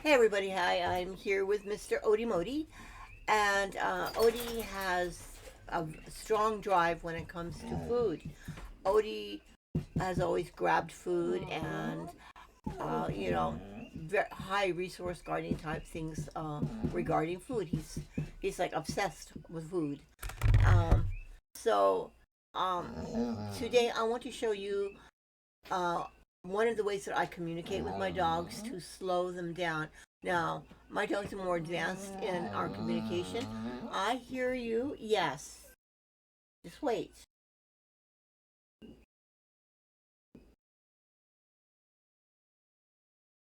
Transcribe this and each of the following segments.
Hey everybody, hi, I'm here with Mr. Odie Modi, and Odie has a strong drive when it comes to food. Odie has always grabbed food and, high resource guarding type things regarding food. He's like obsessed with food. Um, so um, Today I want to show you uh, one of the ways that I communicate with my dogs to slow them down. Now, my dogs are more advanced in our communication. I hear you. Yes. Just wait.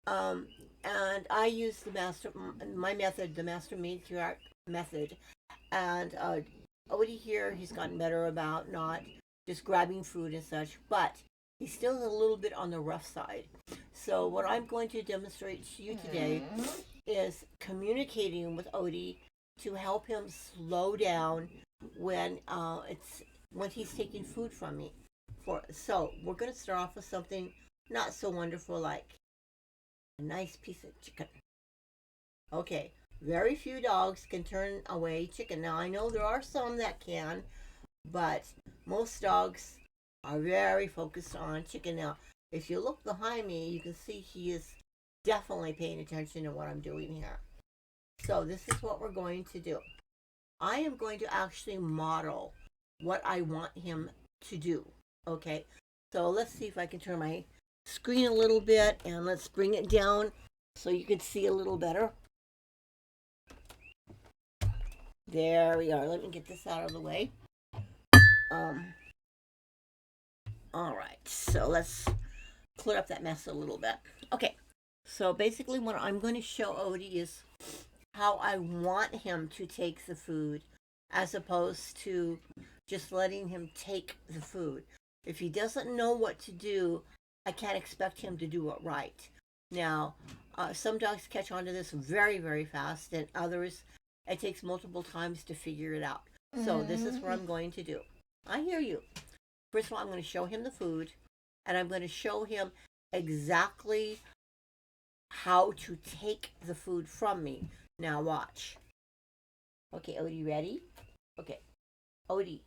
Um, and I use my method, the master matriarch method. And Odie here, he's gotten better about not just grabbing food and such, but he's still a little bit on the rough side. So what I'm going to demonstrate to you today is communicating with Odie to help him slow down when when he's taking food from me. So we're going to start off with something not so wonderful like a nice piece of chicken. Okay, very few dogs can turn away chicken. Now I know there are some that can, but most dogs are very focused on chicken. Now, if you look behind me, you can see he is definitely paying attention to what I'm doing here. So this is what we're going to do. I am going to actually model what I want him to do. Okay, so let's see if I can turn my screen a little bit and let's bring it down so you can see a little better. There we are. Let me get this out of the way. Um, all right, so let's clear up that mess a little bit. Okay, so basically what I'm going to show Odie is how I want him to take the food as opposed to just letting him take the food. If he doesn't know what to do, I can't expect him to do it right. Now, some dogs catch on to this very, very fast, and others, it takes multiple times to figure it out. So, this is what I'm going to do. I hear you. First of all, I'm going to show him the food, and I'm going to show him exactly how to take the food from me. Now watch. Okay, Odie, ready? Okay, Odie.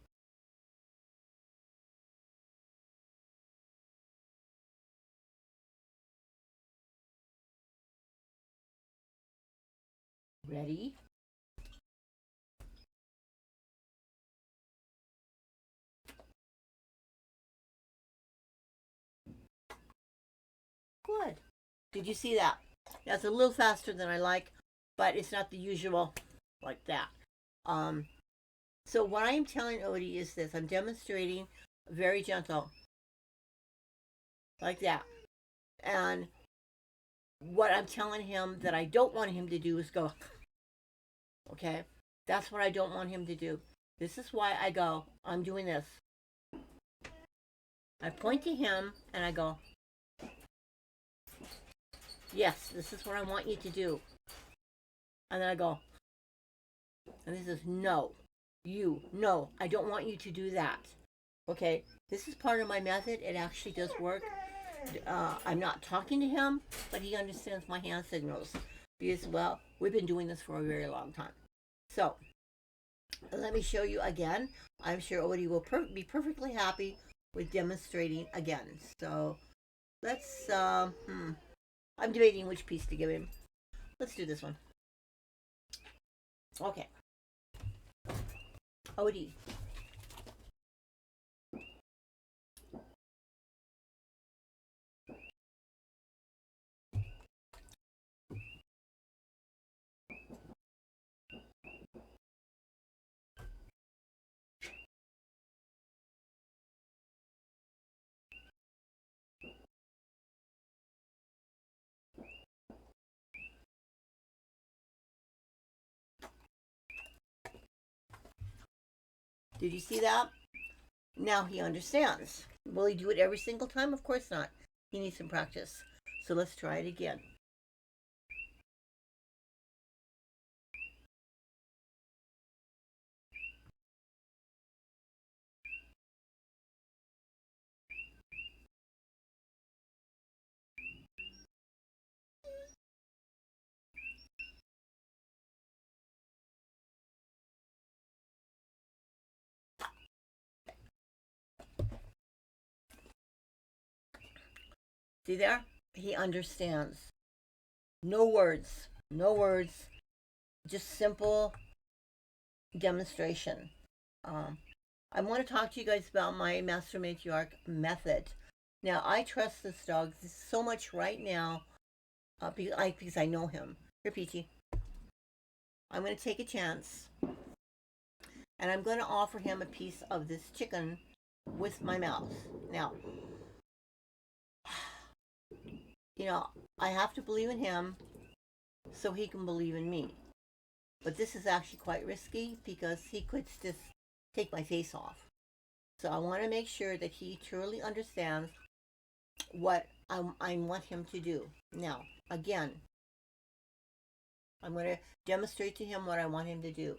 Ready? Good. Did you see that? That's a little faster than I like, but it's not the usual like that. Um, so what I am telling Odie is this. I'm demonstrating very gentle, like that. And what I'm telling him that I don't want him to do is go, okay? That's what I don't want him to do. This is why I go, I'm doing this. I point to him and I go, yes, this is what I want you to do. And then I go, and this is no, no, I don't want you to do that. Okay, this is part of my method. It actually does work. I'm not talking to him, but he understands my hand signals because, well, we've been doing this for a very long time. So, let me show you again. I'm sure Odie will be perfectly happy with demonstrating again. So, let's, I'm debating which piece to give him. Let's do this one. Okay. Odie. Did you see that? Now he understands. Will he do it every single time? Of course not. He needs some practice. So let's try it again. See there? He understands. No words. No words. Just simple demonstration. I want to talk to you guys about my Master Matriarch method. Now, I trust this dog so much right now because I know him. Here, Peachy. I'm going to take a chance, and I'm going to offer him a piece of this chicken with my mouth. Now, I have to believe in him so he can believe in me. But this is actually quite risky because he could just take my face off. So I want to make sure that he truly understands what I want him to do. Now, again, I'm going to demonstrate to him what I want him to do.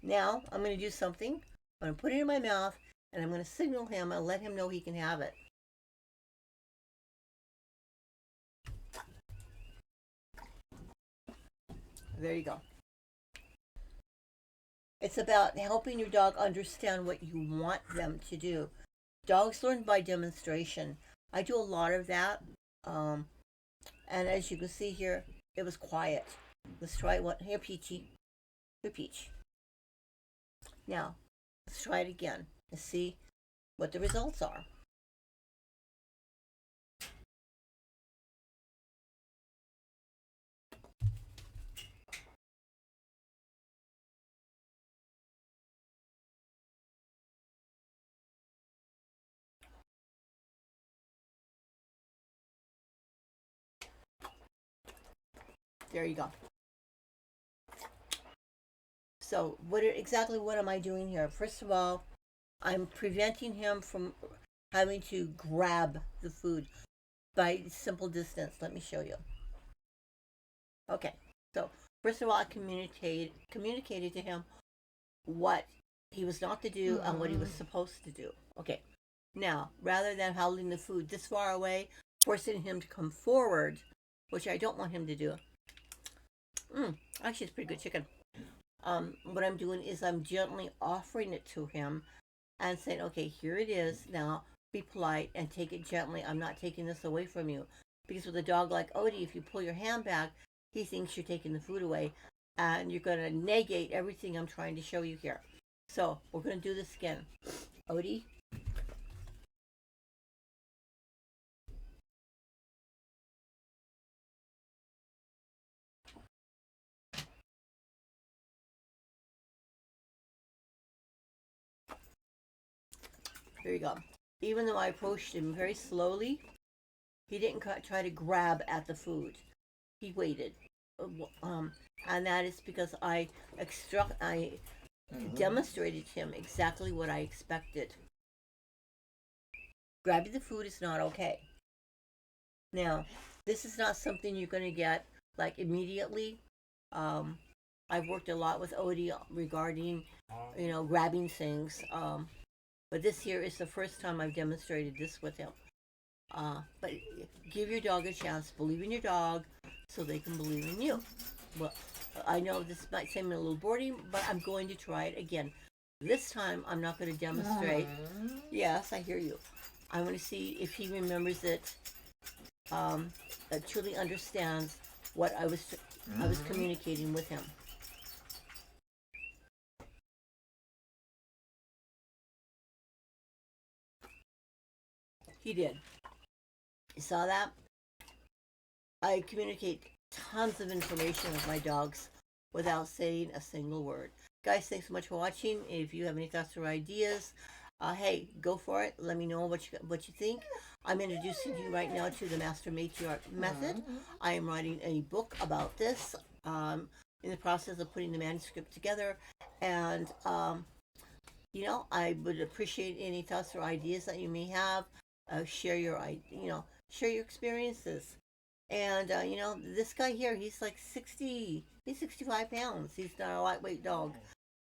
Now, I'm going to do something. I'm going to put it in my mouth, and I'm going to signal him and let him know he can have it. There you go. It's about helping your dog understand what you want them to do. Dogs learn by demonstration. I do a lot of that. And as you can see here, it was quiet. Let's try one. Here, Peachy. Here, Peach. Now, let's try it again and see what the results are. There you go. So exactly what am I doing here? First of all, I'm preventing him from having to grab the food by simple distance. Let me show you. Okay, so first of all, I communicated to him what he was not to do and what he was supposed to do. Okay, now rather than holding the food this far away, forcing him to come forward, which I don't want him to do. Actually, it's pretty good chicken. What I'm doing is I'm gently offering it to him and saying, okay, here it is. Now be polite and take it gently. I'm not taking this away from you. Because with a dog like Odie, if you pull your hand back, he thinks you're taking the food away and you're going to negate everything I'm trying to show you here. So we're going to do this again. Odie. There you go. Even though I approached him very slowly, he didn't try to grab at the food. He waited. And that is because I demonstrated to him exactly what I expected. Grabbing the food is not okay. Now, this is not something you're going to get like immediately. I've worked a lot with Odie regarding, grabbing things. But this here is the first time I've demonstrated this with him. But give your dog a chance. Believe in your dog so they can believe in you. Well, I know this might seem a little boring, but I'm going to try it again. This time, I'm not going to demonstrate. Yes, I hear you. I want to see if he remembers it, truly understands what I was communicating with him. He did. You saw that? I communicate tons of information with my dogs without saying a single word. Guys, thanks so much for watching. If you have any thoughts or ideas, hey, go for it. Let me know what you think. I'm introducing you right now to the Master Matriarch method. I am writing a book about this. In the process of putting the manuscript together, and I would appreciate any thoughts or ideas that you may have. Share your experiences. And this guy here, he's like 65 pounds. He's not a lightweight dog,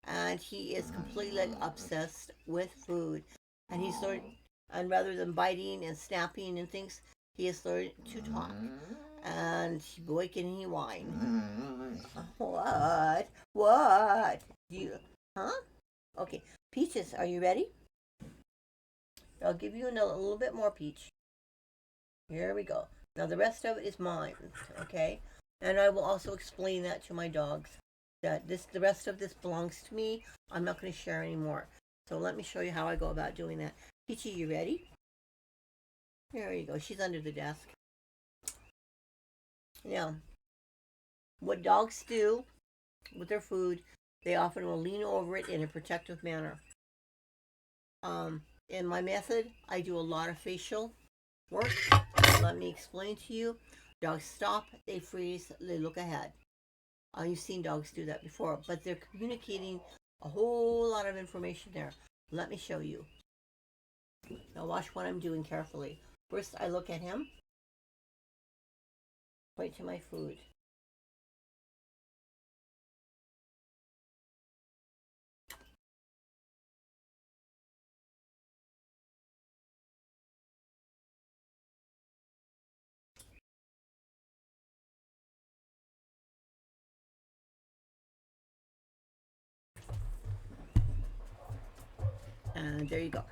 and he is completely obsessed with food. And he's learned, and rather than biting and snapping and things, he has learned to talk. And boy, can he whine. What? What? You? Huh? Okay. Peaches, are you ready? I'll give you a little bit more peach. Here we go. Now the rest of it is mine, okay? And I will also explain that to my dogs. That the rest of this belongs to me. I'm not going to share anymore. So let me show you how I go about doing that. Peachy, you ready? There you go. She's under the desk. Now, what dogs do with their food, they often will lean over it in a protective manner. In my method, I do a lot of facial work. Let me explain to you. Dogs stop, they freeze, they look ahead. You've seen dogs do that before, but they're communicating a whole lot of information there. Let me show you. Now watch what I'm doing carefully. First, I look at him, point to my food. And there you go.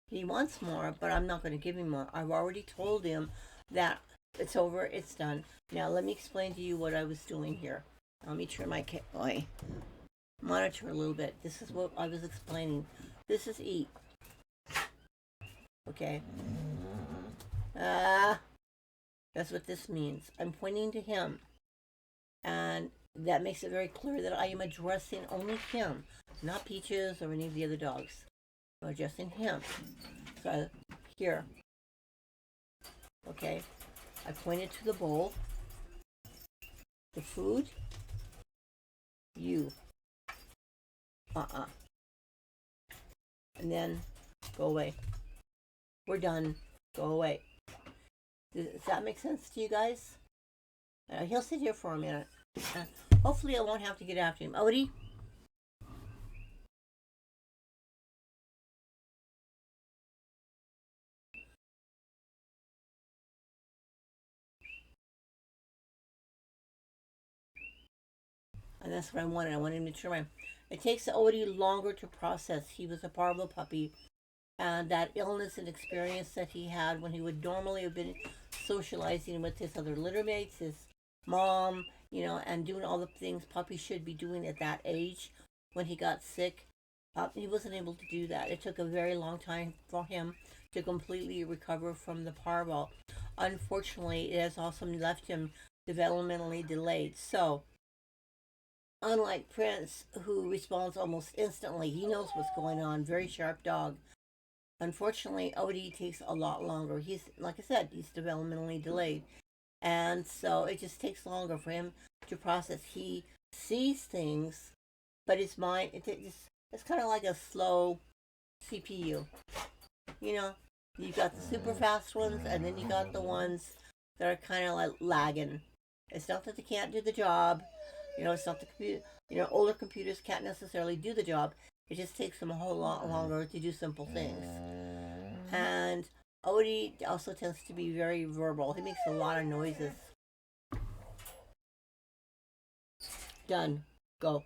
He wants more, but I'm not going to give him more. I've already told him that it's over, it's done. Now let me explain to you what I was doing here. Let me turn my monitor a little bit. This is what I was explaining. This is eat. Okay. That's what this means. I'm pointing to him. And that makes it very clear that I am addressing only him, not Peaches or any of the other dogs. I'm addressing him. So here. Okay. I pointed to the bowl. The food. You. And then go away. We're done. Go away. Does that make sense to you guys? He'll sit here for a minute. Hopefully I won't have to get after him. Odie? And that's what I wanted. I wanted him to turn around. It takes Odie longer to process. He was a parvo puppy. And that illness and experience that he had when he would normally have been socializing with his other litter mates, his mom, and doing all the things puppies should be doing at that age. When he got sick, he wasn't able to do that. It took a very long time for him to completely recover from the parvo. Unfortunately, it has also left him developmentally delayed. So, unlike Prince, who responds almost instantly, he knows what's going on. Very sharp dog. Unfortunately, Odie takes a lot longer. He's, like I said, he's developmentally delayed. And so it just takes longer for him to process. He sees things, but his mind, it's kind of like a slow CPU. You've got the super fast ones, and then you got the ones that are kind of like lagging. It's not that they can't do the job. It's not the computer. Older computers can't necessarily do the job. It just takes them a whole lot longer to do simple things. And Odie also tends to be very verbal. He makes a lot of noises. Done. Go.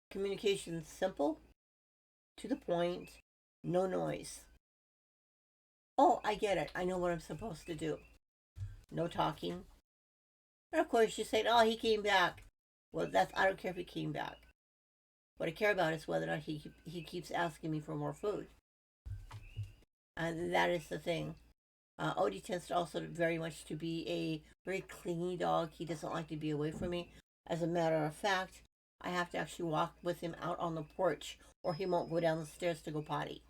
Communication simple, to the point, no noise. Oh, I get it. I know what I'm supposed to do. No talking. And of course, you say, "Oh, he came back." Well, I don't care if he came back. What I care about is whether or not he keeps asking me for more food. And that is the thing. Odie tends to also very much to be a very clingy dog. He doesn't like to be away from me. As a matter of fact, I have to actually walk with him out on the porch, or he won't go down the stairs to go potty.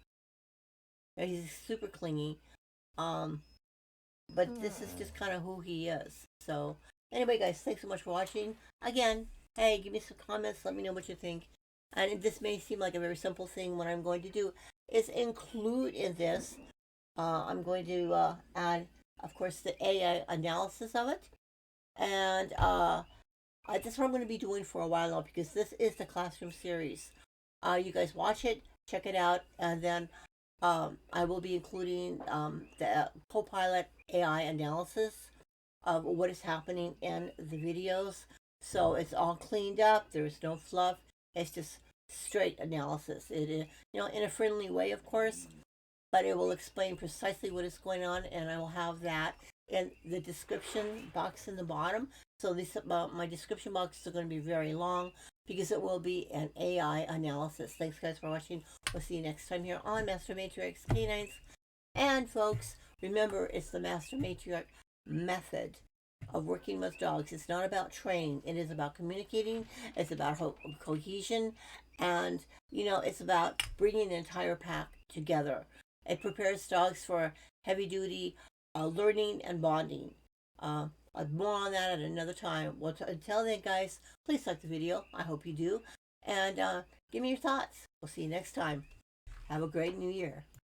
He's super clingy. But this is just kind of who he is. So, anyway, guys, thanks so much for watching. Again, hey, give me some comments. Let me know what you think. And this may seem like a very simple thing. What I'm going to do is include in this, I'm going to add, of course, the AI analysis of it. And That's what I'm going to be doing for a while now, because this is the classroom series. You guys watch it, check it out, and then I will be including the Copilot AI analysis of what is happening in the videos. So it's all cleaned up. There's no fluff. It's just straight analysis. It is, in a friendly way, of course, but it will explain precisely what is going on, and I will have that in the description box in the bottom. So this my description box is going to be very long because it will be an AI analysis. Thanks, guys, for watching. We'll see you next time here on Master Matriarch Canines. And folks, remember, it's the Master Matriarch method of working with dogs. It's not about training. It is about communicating. It's about cohesion, and it's about bringing the entire pack together. It prepares dogs for heavy duty learning and bonding. More on that at another time. Well, until then, guys, please like the video. I hope you do. And give me your thoughts. We'll see you next time. Have a great new year.